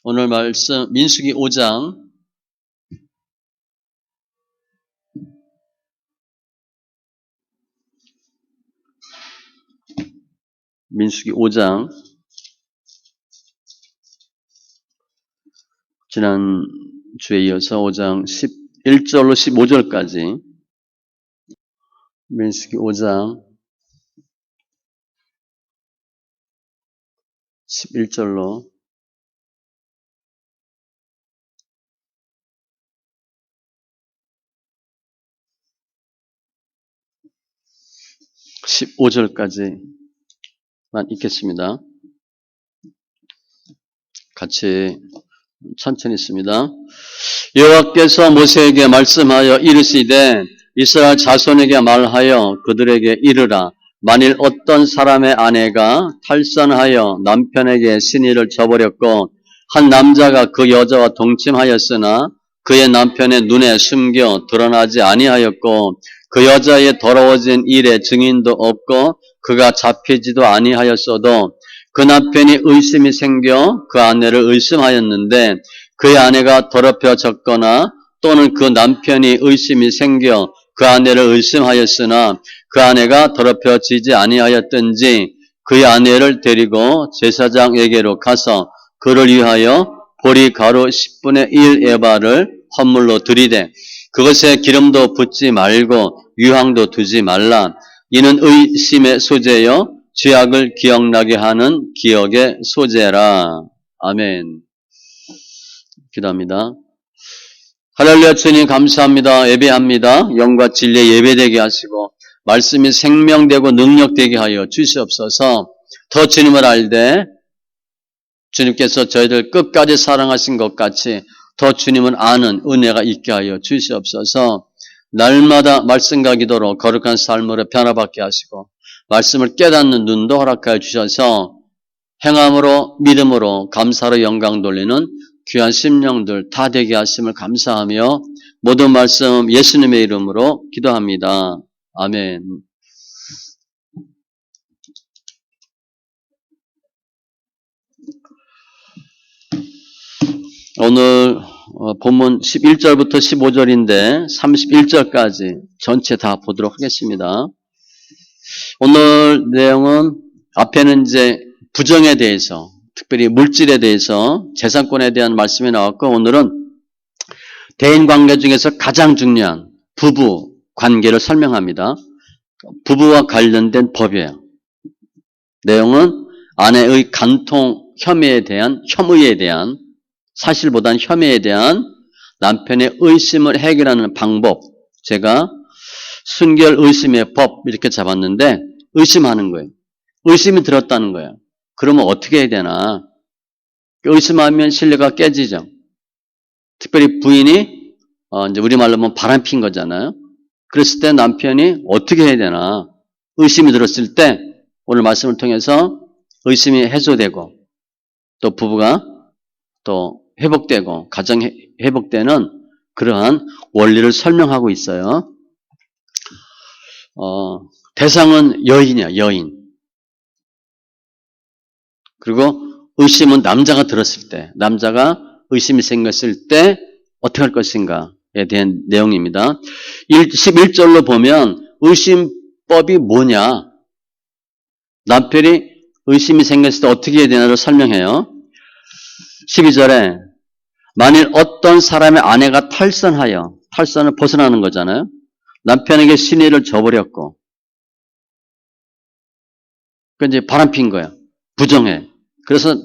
오늘 말씀 민수기 5장 지난 주에 이어서 5장 11절로 15절까지 민수기 5장 11절로 15절까지만 읽겠습니다. 같이 천천히 있습니다. 여호와께서 모세에게 말씀하여 이르시되 이스라엘 자손에게 말하여 그들에게 이르라. 만일 어떤 사람의 아내가 탈선하여 남편에게 신의를 저버렸고 한 남자가 그 여자와 동침하였으나 그의 남편의 눈에 숨겨 드러나지 아니하였고 그 여자의 더러워진 일에 증인도 없고 그가 잡히지도 아니하였어도 그 남편이 의심이 생겨 그 아내를 의심하였는데 그의 아내가 더럽혀졌거나 또는 그 남편이 의심이 생겨 그 아내를 의심하였으나 그 아내가 더럽혀지지 아니하였든지 그의 아내를 데리고 제사장에게로 가서 그를 위하여 보리가루 10분의 1 에바를 헌물로 드리되 그것에 기름도 붓지 말고 유황도 두지 말라. 이는 의심의 소재여 죄악을 기억나게 하는 기억의 소재라. 아멘. 기도합니다. 할렐루야. 주님 감사합니다. 예배합니다. 영과 진리에 예배되게 하시고 말씀이 생명되고 능력되게 하여 주시옵소서. 더 주님을 알되 주님께서 저희들 끝까지 사랑하신 것 같이 더 주님을 아는 은혜가 있게 하여 주시옵소서. 날마다 말씀과 기도로 거룩한 삶으로 변화받게 하시고 말씀을 깨닫는 눈도 허락하여 주셔서 행함으로 믿음으로 감사로 영광 돌리는 귀한 심령들 다 되게 하심을 감사하며 모든 말씀 예수님의 이름으로 기도합니다. 아멘. 오늘 본문 11절부터 15절인데 31절까지 전체 다 보도록 하겠습니다. 오늘 내용은 앞에는 이제 부정에 대해서 특별히 물질에 대해서 재산권에 대한 말씀이 나왔고 오늘은 대인관계 중에서 가장 중요한 부부 관계를 설명합니다. 부부와 관련된 법이에요. 내용은 아내의 간통 혐의에 대한 사실보다는 혐의에 대한 남편의 의심을 해결하는 방법. 제가 순결 의심의 법 이렇게 잡았는데 의심하는 거예요. 의심이 들었다는 거예요. 그러면 어떻게 해야 되나? 의심하면 신뢰가 깨지죠. 특별히 부인이 이제 우리말로 하면 바람핀 거잖아요. 그랬을 때 남편이 어떻게 해야 되나? 의심이 들었을 때 오늘 말씀을 통해서 의심이 해소되고 또 부부가 또 회복되고 가정 회복되는 그러한 원리를 설명하고 있어요. 대상은 여인이야, 여인. 그리고 의심은 남자가 들었을 때, 남자가 의심이 생겼을 때 어떻게 할 것인가에 대한 내용입니다. 11절로 보면 의심법이 뭐냐? 남편이 의심이 생겼을 때 어떻게 해야 되나를 설명해요. 12절에 만일 어떤 사람의 아내가 탈선을 벗어나는 거잖아요. 남편에게 신의를 저버렸고 그 이제 바람핀 거야. 부정해. 그래서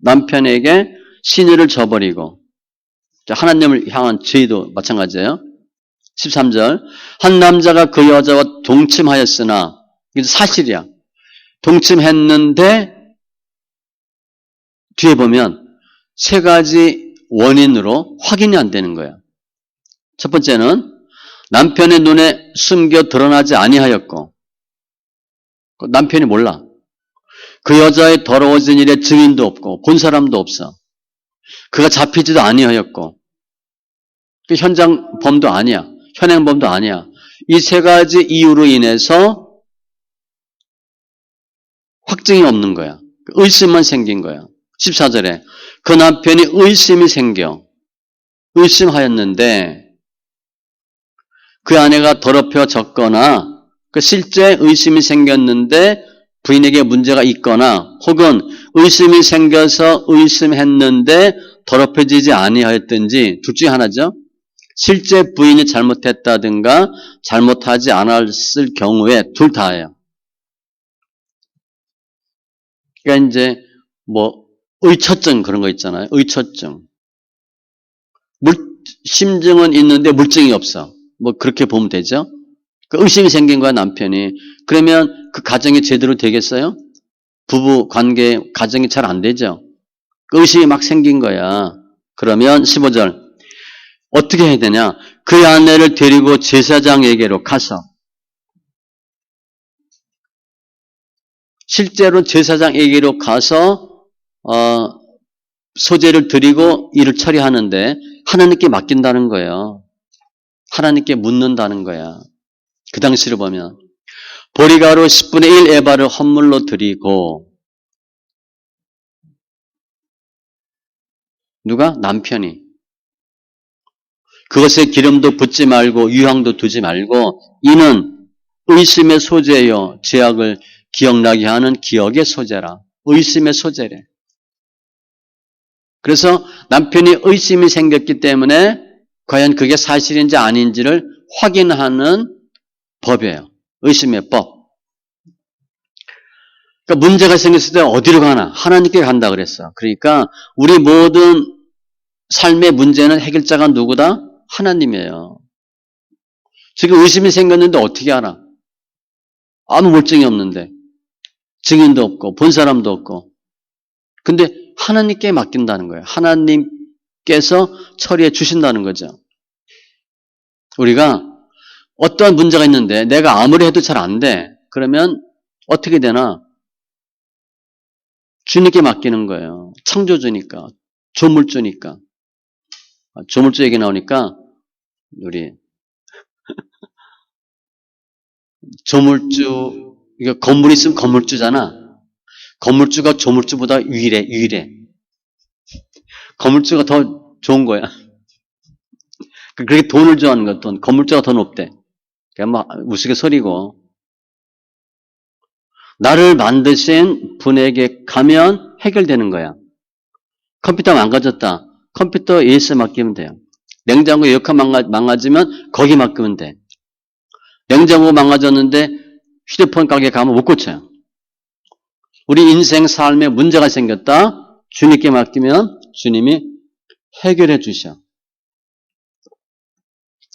남편에게 신의를 저버리고 하나님을 향한 죄도 마찬가지예요. 13절 한 남자가 그 여자와 동침하였으나 이게 사실이야. 동침했는데 뒤에 보면 세 가지 원인으로 확인이 안 되는 거야. 첫 번째는 남편의 눈에 숨겨 드러나지 아니하였고 남편이 몰라. 그 여자의 더러워진 일에 증인도 없고 본 사람도 없어. 그가 잡히지도 아니하였고 현장범도 아니야. 현행범도 아니야. 이 세 가지 이유로 인해서 확증이 없는 거야. 의심만 생긴 거야. 14절에 그 남편이 의심이 생겨 의심하였는데 그 아내가 더럽혀졌거나 그 실제 의심이 생겼는데 부인에게 문제가 있거나 혹은 의심이 생겨서 의심했는데 더럽혀지지 아니하였든지 둘 중에 하나죠. 실제 부인이 잘못했다든가 잘못하지 않았을 경우에 둘 다예요. 그러니까 이제 뭐 의처증 그런 거 있잖아요. 의처증. 심증은 있는데 물증이 없어. 뭐 그렇게 보면 되죠. 그 의심이 생긴 거야 남편이. 그러면 그 가정이 제대로 되겠어요? 부부 관계 가정이 잘 안 되죠. 그 의심이 막 생긴 거야. 그러면 15절 어떻게 해야 되냐? 그 아내를 데리고 제사장에게로 가서 실제로 제사장에게로 가서 소재를 드리고 일을 처리하는데 하나님께 맡긴다는 거예요. 하나님께 묻는다는 거야. 그 당시로 보면 보리가루 10분의 1 에바를 헌물로 드리고 누가? 남편이. 그것에 기름도 붓지 말고 유향도 두지 말고 이는 의심의 소재요 죄악을 기억나게 하는 기억의 소재라. 의심의 소재래. 그래서 남편이 의심이 생겼기 때문에 과연 그게 사실인지 아닌지를 확인하는 법이에요. 의심의 법. 그러니까 문제가 생겼을 때 어디로 가나? 하나님께 간다 그랬어. 그러니까 우리 모든 삶의 문제는 해결자가 누구다? 하나님이에요. 지금 의심이 생겼는데 어떻게 알아? 아무 물증이 없는데. 증인도 없고 본 사람도 없고. 근데 하나님께 맡긴다는 거예요. 하나님께서 처리해 주신다는 거죠. 우리가 어떤 문제가 있는데 내가 아무리 해도 잘 안 돼. 그러면 어떻게 되나? 주님께 맡기는 거예요. 창조주니까. 조물주니까. 조물주 얘기 나오니까 우리 조물주 이거 건물 있으면 건물주잖아. 건물주가 조물주보다 유일해. 건물주가 더 좋은 거야. 그렇게 돈을 좋아하는 거야. 돈. 건물주가 더 높대. 그냥 막 우스갯소리고. 나를 만드신 분에게 가면 해결되는 거야. 컴퓨터 망가졌다. 컴퓨터 AS에 맡기면 돼요. 냉장고 에어컨 망가지면 거기 맡기면 돼. 냉장고 망가졌는데 휴대폰 가게 가면 못 고쳐요. 우리 인생 삶에 문제가 생겼다. 주님께 맡기면 주님이 해결해 주셔.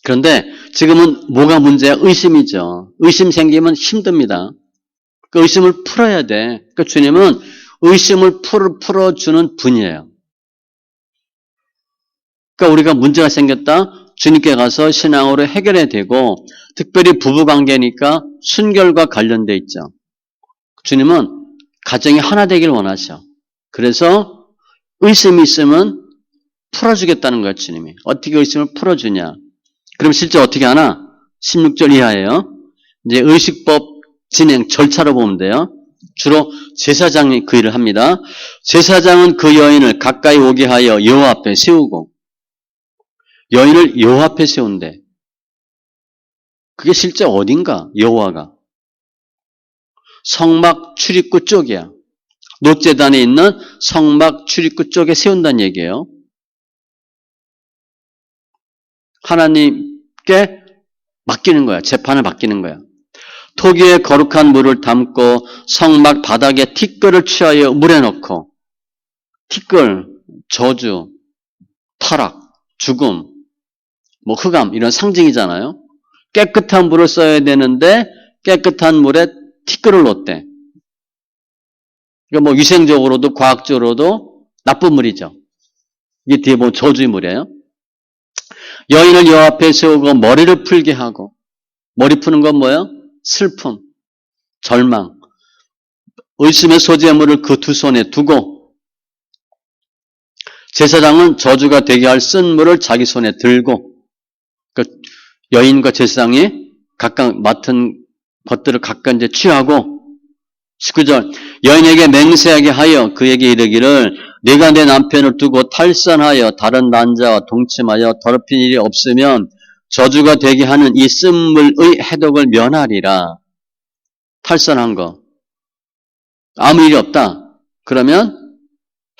그런데 지금은 뭐가 문제야? 의심이죠. 의심 생기면 힘듭니다. 그 의심을 풀어야 돼. 그러니까 주님은 의심을 풀어주는 분이에요. 그러니까 우리가 문제가 생겼다. 주님께 가서 신앙으로 해결해야 되고 특별히 부부관계니까 순결과 관련돼 있죠. 주님은 가정이 하나 되길 원하셔. 그래서 의심이 있으면 풀어주겠다는 거야, 주님이. 어떻게 의심을 풀어주냐. 그럼 실제 어떻게 하나? 16절 이하예요. 이제 의식법 진행 절차로 보면 돼요. 주로 제사장이 그 일을 합니다. 제사장은 그 여인을 가까이 오게 하여 여호와 앞에 세우고 여인을 여호와 앞에 세운대. 그게 실제 어딘가? 여호와가. 성막 출입구 쪽이야. 노제단에 있는 성막 출입구 쪽에 세운다는 얘기예요. 하나님께 맡기는 거야. 재판을 맡기는 거야. 토기에 거룩한 물을 담고 성막 바닥에 티끌을 취하여 물에 넣고 티끌, 저주, 타락, 죽음, 뭐 흑암 이런 상징이잖아요. 깨끗한 물을 써야 되는데 깨끗한 물에 티끌을 넣었대. 그러니까 뭐 위생적으로도 과학적으로도 나쁜 물이죠. 이게 뒤에 보면 저주의 물이에요. 여인을 여호와 앞에 세우고 머리를 풀게 하고 머리 푸는 건 뭐예요? 슬픔, 절망, 의심의 소재물을 그 두 손에 두고 제사장은 저주가 되게 할 쓴 물을 자기 손에 들고 그러니까 여인과 제사장이 각각 맡은 것들을 각각 이제 취하고 19절 여인에게 맹세하게 하여 그에게 이르기를 내가 내 남편을 두고 탈선하여 다른 남자와 동침하여 더럽힌 일이 없으면 저주가 되게 하는 이 쓴물의 해독을 면하리라. 탈선한 거. 아무 일이 없다. 그러면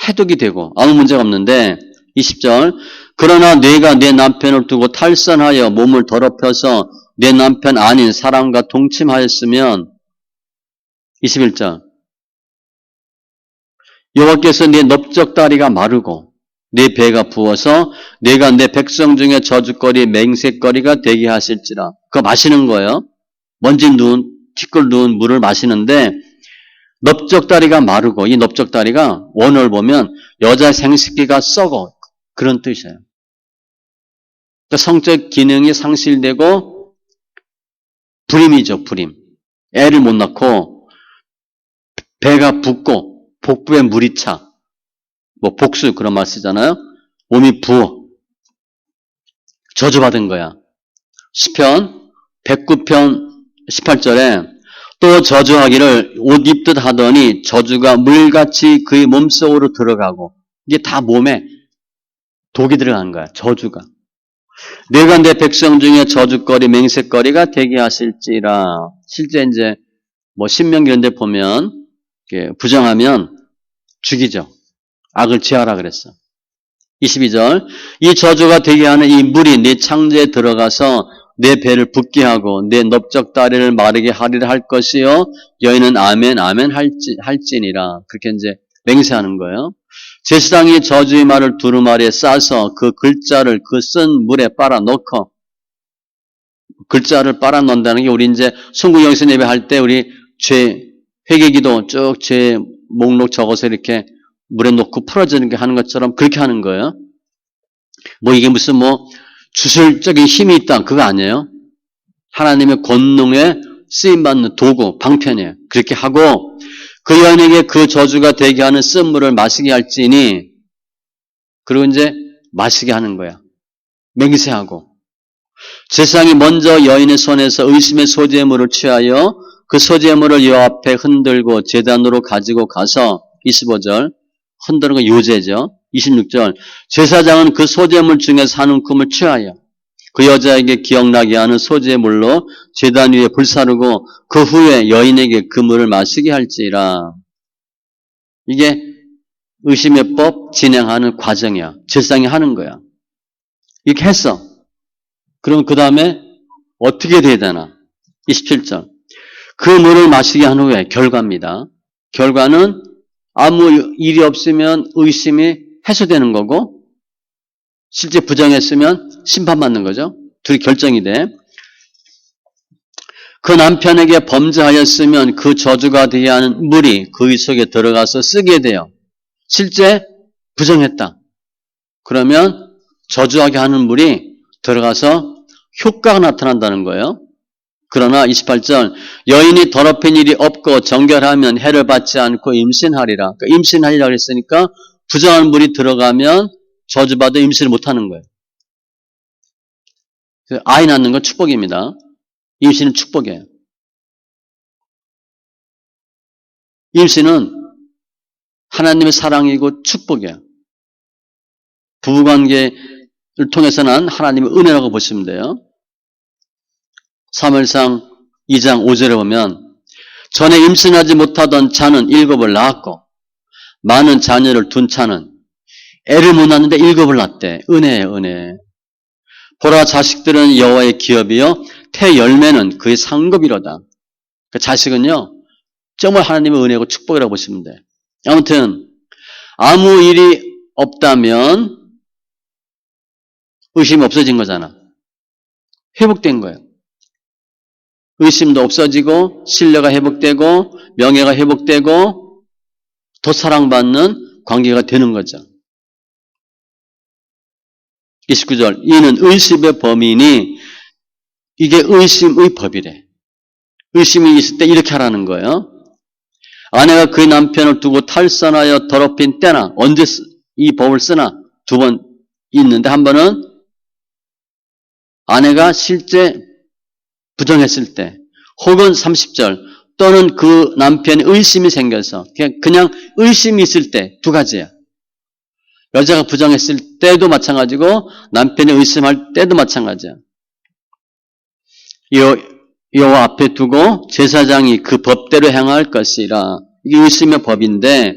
해독이 되고 아무 문제가 없는데 20절 그러나 내가 내 남편을 두고 탈선하여 몸을 더럽혀서 내 남편 아닌 사람과 동침하였으면 21절 여호와께서 내 넓적다리가 마르고 내 배가 부어서 내가 내 백성 중에 저주거리 맹세거리가 되게 하실지라. 그거 마시는 거예요. 먼지 누운 티끌 누운 물을 마시는데 넓적다리가 마르고 이 넓적다리가 원어를 보면 여자 생식기가 썩어 그런 뜻이에요. 그러니까 성적 기능이 상실되고 불임이죠. 불임. 애를 못 낳고 배가 붓고 복부에 물이 차. 뭐 복수 그런 말 쓰잖아요. 몸이 부어. 저주받은 거야. 시편 109편 18절에 또 저주하기를 옷 입듯 하더니 저주가 물같이 그의 몸속으로 들어가고 이게 다 몸에 독이 들어간 거야. 저주가. 내가 내 백성 중에 저주거리 맹세거리가 되게 하실지라. 실제 이제 뭐 신명기 이런 데 보면 부정하면 죽이죠. 악을 제하라 그랬어. 22절 이 저주가 되게 하는 이 물이 네 창자에 들어가서 내 배를 붓게 하고 내 넓적다리를 마르게 하리라 할 것이요 여인은 아멘 아멘 할지니라. 그렇게 이제 맹세하는 거예요. 제사장이 저주의 말을 두루마리에 싸서 그 글자를 그 쓴 물에 빨아 넣고 글자를 빨아 넣는다는 게 우리 이제 송구영신 예배할 때 우리 죄 회개기도 쭉 죄 목록 적어서 이렇게 물에 놓고 풀어주는 게 하는 것처럼 그렇게 하는 거예요. 뭐 이게 무슨 뭐 주술적인 힘이 있다 그거 아니에요. 하나님의 권능에 쓰임받는 도구 방편이에요. 그렇게 하고 그 여인에게 그 저주가 되게 하는 쓴 물을 마시게 할지니 그리고 이제 마시게 하는 거야. 맹세하고 제사장이 먼저 여인의 손에서 의심의 소재물을 취하여 그 소재물을 여호와 앞에 흔들고 제단으로 가지고 가서 25절 흔드는 건 요제죠. 26절 제사장은 그 소재물 중에서 한 움큼을 취하여 그 여자에게 기억나게 하는 소재물로 제단 위에 불사르고 그 후에 여인에게 그 물을 마시게 할지라. 이게 의심의 법 진행하는 과정이야. 제사장이 하는 거야. 이렇게 했어. 그럼 그 다음에 어떻게 돼야 되나? 27절 그 물을 마시게 한 후에 결과입니다. 결과는 아무 일이 없으면 의심이 해소되는 거고 실제 부정했으면 심판받는 거죠. 둘이 결정이 돼. 그 남편에게 범죄하였으면 그 저주가 되게 하는 물이 그의 속에 들어가서 쓰게 돼요. 실제 부정했다. 그러면 저주하게 하는 물이 들어가서 효과가 나타난다는 거예요. 그러나 28절 여인이 더럽힌 일이 없고 정결하면 해를 받지 않고 임신하리라. 그러니까 임신하리라 그랬으니까 부정한 물이 들어가면 저주받아 임신을 못하는 거예요. 아이 낳는 건 축복입니다. 임신은 축복이에요. 임신은 하나님의 사랑이고 축복이에요. 부부관계를 통해서는 하나님의 은혜라고 보시면 돼요. 사무엘상 2장 5절에 보면 전에 임신하지 못하던 자는 7을 낳았고 많은 자녀를 둔 자는 애를 못 낳는데 7을 낳대. 은혜예요, 은혜. 보라 자식들은 여호와의 기업이요 태 열매는 그의 상급이로다. 그 자식은요 정말 하나님의 은혜고 축복이라고 보시면 돼. 아무튼 아무 일이 없다면 의심이 없어진 거잖아. 회복된 거예요. 의심도 없어지고 신뢰가 회복되고 명예가 회복되고 더 사랑받는 관계가 되는 거죠. 29절 이는 의심의 범인이 이게 의심의 법이래. 의심이 있을 때 이렇게 하라는 거예요. 아내가 그의 남편을 두고 탈선하여 더럽힌 때나 언제 이 법을 쓰나 두 번 있는데 한 번은 아내가 실제 부정했을 때 혹은 30절 또는 그 남편이 의심이 생겨서 그냥 의심이 있을 때 두 가지야. 여자가 부정했을 때도 마찬가지고 남편이 의심할 때도 마찬가지야. 여호와 앞에 두고 제사장이 그 법대로 행할 것이라. 이게 의심의 법인데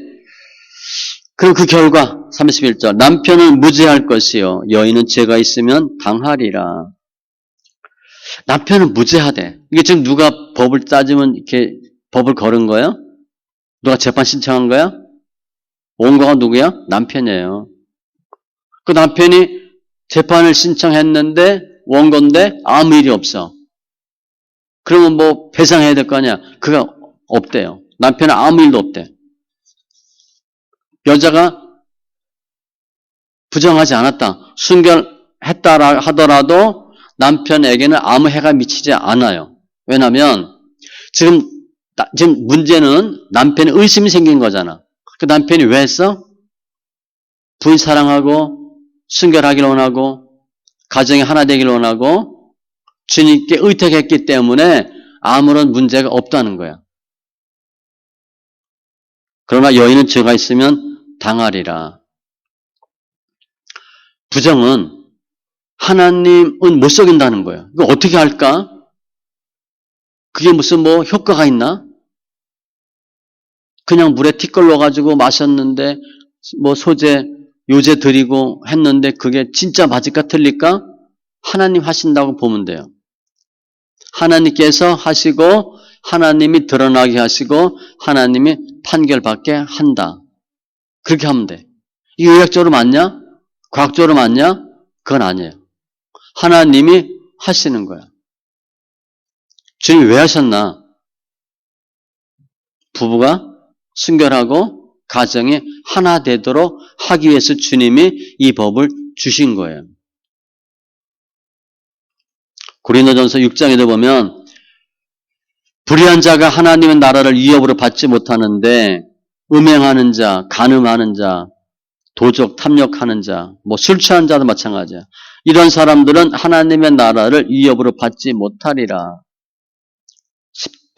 그럼 그 결과 31절 남편은 무죄할 것이요 여인은 죄가 있으면 당하리라. 남편은 무죄하대. 이게 지금 누가 법을 따지면 이렇게 법을 걸은 거야? 누가 재판 신청한 거야? 원고가 누구야? 남편이에요. 그 남편이 재판을 신청했는데 원고인데 아무 일이 없어. 그러면 뭐 배상해야 될 거 아니야? 그가 없대요. 남편은 아무 일도 없대. 여자가 부정하지 않았다. 순결했다 하더라도 남편에게는 아무 해가 미치지 않아요. 왜냐하면 지금 문제는 남편의 의심이 생긴 거잖아. 그 남편이 왜 했어? 부인 사랑하고 순결하기를 원하고 가정이 하나 되기를 원하고 주님께 의탁했기 때문에 아무런 문제가 없다는 거야. 그러나 여인은 죄가 있으면 당하리라. 부정은 하나님은 못 속인다는 거예요. 이거 어떻게 할까? 그게 무슨 뭐 효과가 있나? 그냥 물에 티끌 넣어가지고 마셨는데 뭐 소재, 요제 드리고 했는데 그게 진짜 맞을까 틀릴까? 하나님 하신다고 보면 돼요. 하나님께서 하시고 하나님이 드러나게 하시고 하나님이 판결받게 한다. 그렇게 하면 돼. 이게 의학적으로 맞냐? 과학적으로 맞냐? 그건 아니에요. 하나님이 하시는 거야. 주님이 왜 하셨나? 부부가 순결하고 가정이 하나 되도록 하기 위해서 주님이 이 법을 주신 거예요. 고린도전서 6장에도 보면 불의한 자가 하나님의 나라를 위협으로 받지 못하는데 음행하는 자, 간음하는 자, 도적 탐욕하는 자, 뭐 술 취한 자도 마찬가지야. 이런 사람들은 하나님의 나라를 위협으로 받지 못하리라.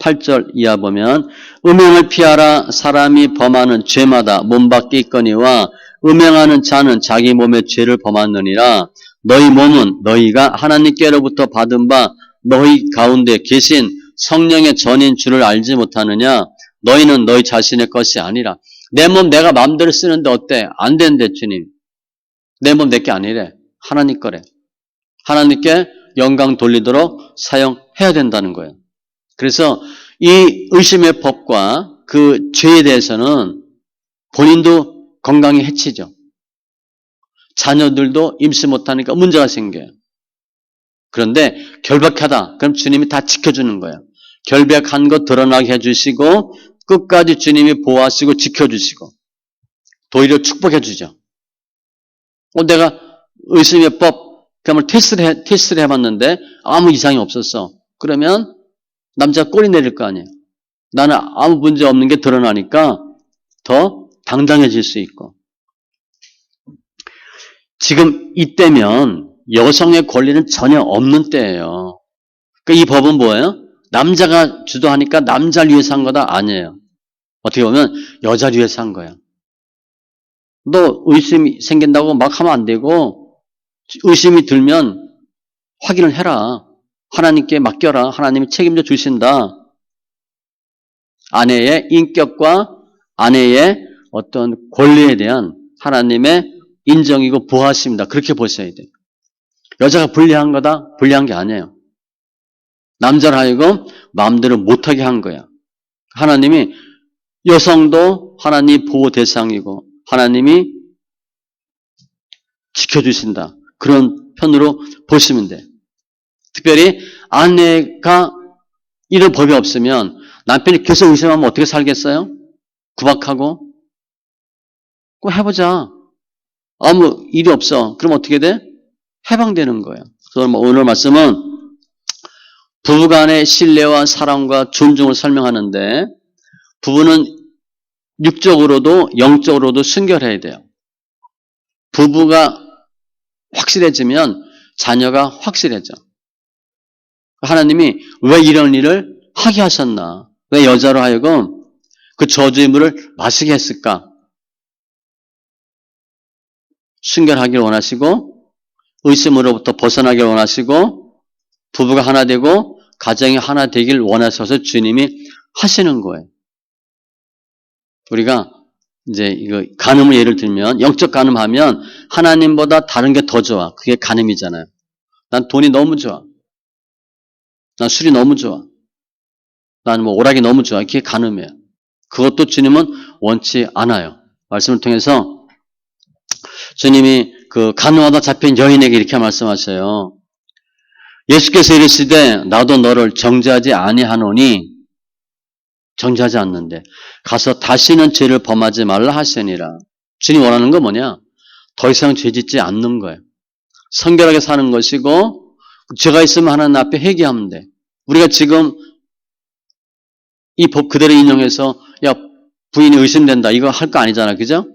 18절 이하 보면 음행을 피하라. 사람이 범하는 죄마다 몸밖에 있거니와 음행하는 자는 자기 몸의 죄를 범하느니라. 너희 몸은 너희가 하나님께로부터 받은 바 너희 가운데 계신 성령의 전인 줄을 알지 못하느냐? 너희는 너희 자신의 것이 아니라. 내 몸 내가 마음대로 쓰는데 어때? 안 된대 주님. 내 몸 내게 아니래. 하나님 거래. 하나님께 영광 돌리도록 사용해야 된다는 거예요. 그래서 이 의심의 법과 그 죄에 대해서는 본인도 건강에 해치죠. 자녀들도 임시 못하니까 문제가 생겨요. 그런데 결백하다. 그럼 주님이 다 지켜주는 거예요. 결백한 것 드러나게 해주시고 끝까지 주님이 보호하시고 지켜주시고 도리어 축복해 주죠. 내가 의심의 법 그러면 테스트를 해봤는데 아무 이상이 없었어. 그러면 남자가 꼬리 내릴 거 아니에요. 나는 아무 문제 없는 게 드러나니까 더 당당해질 수 있고. 지금 이때면 여성의 권리는 전혀 없는 때예요. 그러니까 이 법은 뭐예요? 남자가 주도하니까 남자를 위해서 한 거다? 아니에요. 어떻게 보면 여자를 위해서 한 거야. 너 의심이 생긴다고 막 하면 안 되고 의심이 들면 확인을 해라. 하나님께 맡겨라. 하나님이 책임져 주신다. 아내의 인격과 아내의 어떤 권리에 대한 하나님의 인정이고 보호하십니다. 그렇게 보셔야 돼요. 여자가 불리한 거다? 불리한 게 아니에요. 남자를 하여금 마음대로 못하게 한 거야. 하나님이 여성도 하나님 보호 대상이고 하나님이 지켜주신다. 그런 편으로 보시면 돼. 특별히 아내가 이런 법이 없으면 남편이 계속 의심하면 어떻게 살겠어요? 구박하고? 그거 해보자. 아무 일이 없어. 그럼 어떻게 돼? 해방되는 거예요. 그래서 오늘 말씀은 부부간의 신뢰와 사랑과 존중을 설명하는데 부부는 육적으로도 영적으로도 순결해야 돼요. 부부가 확실해지면 자녀가 확실해져. 하나님이 왜 이런 일을 하게 하셨나? 왜 여자로 하여금 그 저주의 물을 마시게 했을까? 순결하길 원하시고 의심으로부터 벗어나길 원하시고 부부가 하나 되고 가정이 하나 되길 원하셔서 주님이 하시는 거예요. 우리가 이제 이거 간음을 예를 들면 영적 간음하면 하나님보다 다른 게 더 좋아. 그게 간음이잖아요. 난 돈이 너무 좋아. 난 술이 너무 좋아. 난 뭐 오락이 너무 좋아. 그게 간음이에요. 그것도 주님은 원치 않아요. 말씀을 통해서 주님이 그 간음하다 잡힌 여인에게 이렇게 말씀하셔요. 예수께서 이르시되 나도 너를 정죄하지 아니하노니 정죄하지 않는데 가서 다시는 죄를 범하지 말라 하시니라. 주님 원하는 건 뭐냐? 더 이상 죄 짓지 않는 거예요. 성결하게 사는 것이고 죄가 있으면 하나님 앞에 회개하면 돼. 우리가 지금 이 법 그대로 인용해서 야 부인이 의심된다 이거 할 거 아니잖아. 그죠?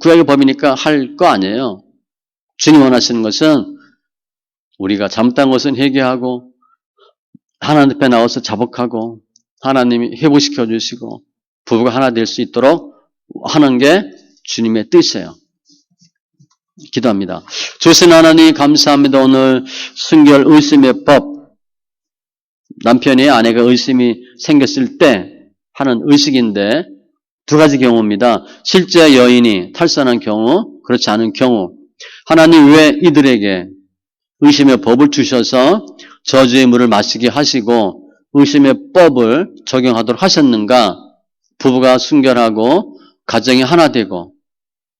구약의 법이니까 할 거 아니에요. 주님 원하시는 것은 우리가 잘못한 것은 회개하고 하나님 앞에 나와서 자복하고 하나님이 회복시켜 주시고 부부가 하나 될 수 있도록 하는 게 주님의 뜻이에요. 기도합니다. 주신 하나님 감사합니다. 오늘 순결 의심의 법 남편이 아내가 의심이 생겼을 때 하는 의식인데 두 가지 경우입니다. 실제 여인이 탈선한 경우 그렇지 않은 경우 하나님 왜 이들에게 의심의 법을 주셔서 저주의 물을 마시게 하시고 의심의 법을 적용하도록 하셨는가? 부부가 순결하고 가정이 하나 되고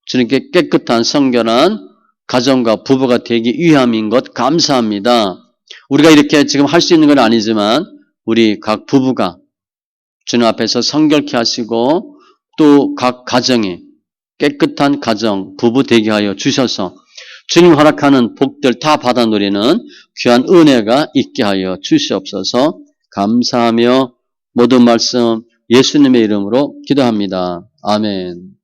주님께 깨끗한 성결한 가정과 부부가 되기 위함인 것 감사합니다. 우리가 이렇게 지금 할 수 있는 건 아니지만 우리 각 부부가 주님 앞에서 성결케 하시고 또 각 가정이 깨끗한 가정, 부부 되게 하여 주셔서 주님 허락하는 복들 다 받아 누리는 귀한 은혜가 있게 하여 주시옵소서. 감사하며 모든 말씀 예수님의 이름으로 기도합니다. 아멘.